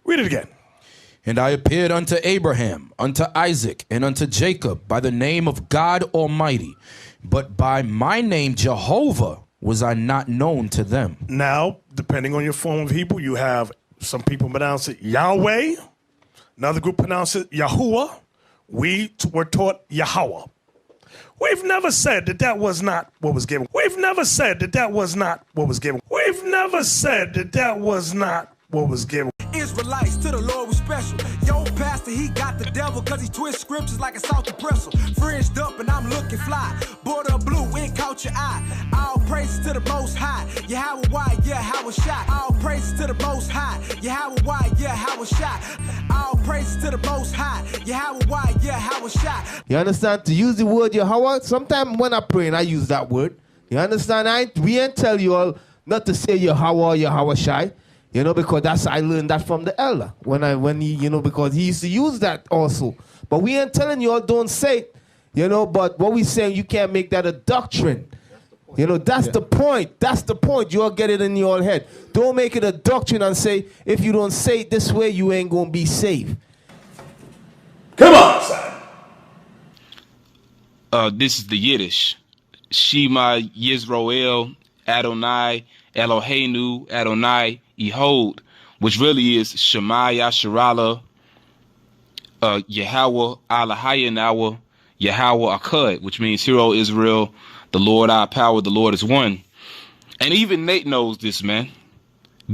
Read it again. And I appeared unto Abraham, unto Isaac, and unto Jacob by the name of God Almighty. But by my name Jehovah was I not known to them. Now, depending on your form of Hebrew, you have some people pronounce it Yahweh. Another group pronounce it Yahuwah. We were taught Yahawah. We've never said that that was not what was given. We've never said that that was not what was given. We've never said that that was not what was given. Israelites to the Lord was special. Yo, pastor, he got the devil cause he twist scriptures like a salty pretzel. Fringed up and I'm looking fly. Border blue, it caught your eye. All praises to the most high. YAHAWAH, YAHAWASHI. All praises to the most high. YAHAWAH, YAHAWASHI. All praises to the most high. YAHAWAH, YAHAWASHI. You understand? To use the word Yahweh, sometimes when I pray and I use that word, you understand? We ain't tell you all not to say Yahawah, Yahawashai. You know, because I learned that from the elder when he, you know, because he used to use that also. But we ain't telling you all don't say it, you know, but what we saying, you can't make that a doctrine. You know, that's the point. That's the point. You all get it in your head. Don't make it a doctrine and say, if you don't say it this way, you ain't going to be saved. Come on, son. This is the Yiddish. Shema Yisrael Adonai Eloheinu Adonai Ehod, which really is Shema Yasharala Yahawah Alahayanawa Yahawah Akkad, which means Hear, O Israel, the Lord our power, the Lord is one. And even Nate knows this, man.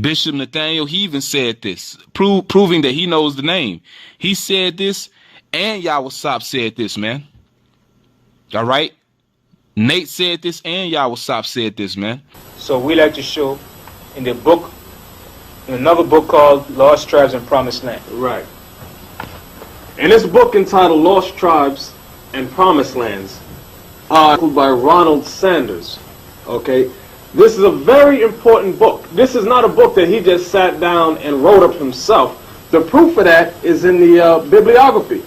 Bishop Nathaniel, he even said this, proving that he knows the name. He said this, and Yahweh said this, man. All right? Nate said this, and Yahweh said this, man. So we like to show in the book, in another book called Lost Tribes and Promised Land. Right. In this book entitled Lost Tribes and Promised Lands, by Ronald Sanders, okay, this is a very important book. This is not a book that he just sat down and wrote up himself. The proof of that is in the bibliography.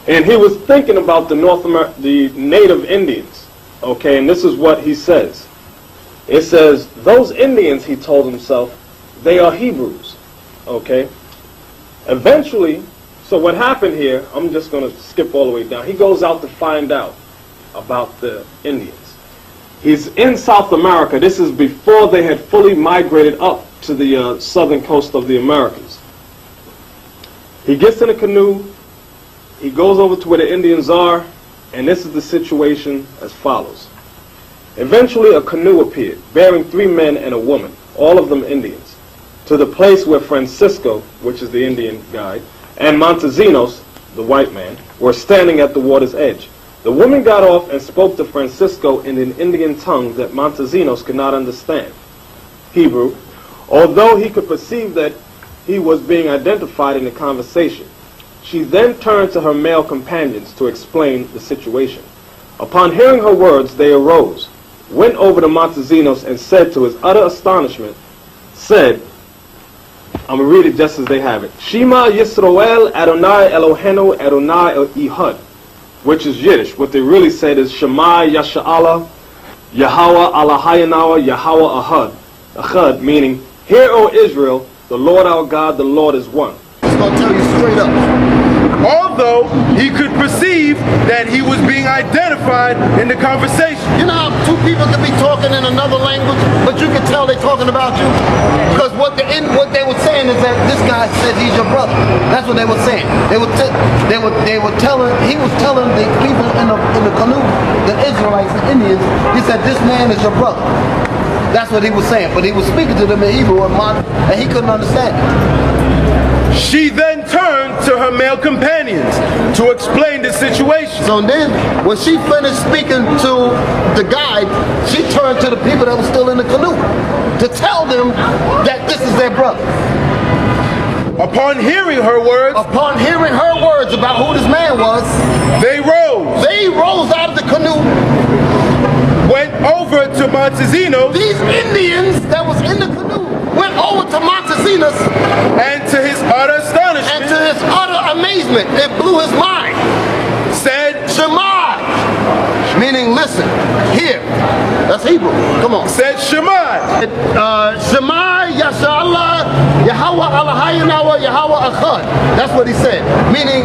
And he was thinking about the the native Indians, okay, and this is what he says. It says, those Indians, he told himself, they are Hebrews, okay? Eventually, so what happened here, I'm just going to skip all the way down. He goes out to find out about the Indians. He's in South America. This is before they had fully migrated up to the southern coast of the Americas. He gets in a canoe. He goes over to where the Indians are, and this is the situation as follows. Eventually, a canoe appeared, bearing 3 men and a woman, all of them Indians, to the place where Francisco, which is the Indian guide, and Montezinos, the white man, were standing at the water's edge. The woman got off and spoke to Francisco in an Indian tongue that Montezinos could not understand, Hebrew, although he could perceive that he was being identified in the conversation. She then turned to her male companions to explain the situation. Upon hearing her words, they arose, went over to Montezinos, and said to his utter astonishment, said, I'm going to read it just as they have it. Shema Yisrael Adonai Eloheinu Adonai Ehud, which is Yiddish. What they really said is Shema Yasha'Allah Yahawah Alahayanawa Yahawah Ahad, meaning, Hear, O Israel, the Lord our God, the Lord is one. It's going to tell you straight up. Although he could perceive that he was being identified in the conversation. You know how 2 people can be talking in another language, but you can tell they're talking about you? Because what they were saying is that this guy said he's your brother. That's what they were saying. He was telling the people in the canoe, the Israelites, the Indians, he said, this man is your brother. That's what he was saying. But he was speaking to them in Hebrew and he couldn't understand it. She then turned to her male companions to explain the situation. So then, when she finished speaking to the guide, she turned to the people that were still in the canoe to tell them that this is their brother. Upon hearing her words about who this man was, they rose. They rose out of the canoe, went over to Montezinos. These Indians that was in the canoe went over to Montezinos, and to his utter astonishment, and to his utter amazement, it blew his mind, said, Shema Meaning, listen, hear. That's Hebrew. Come on. Said Shema. Shema Yashallah Yahawah Alahayinawa Yahawah Echad. That's what he said. Meaning,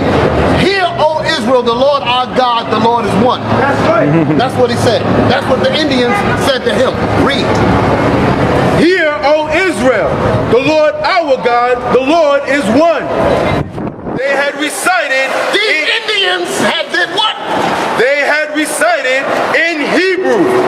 hear, O Israel, the Lord our God, the Lord is one. That's right. That's what he said. That's what the Indians said to him. Read. Hear, O Israel, the Lord our God, the Lord is one. They had recited These Indians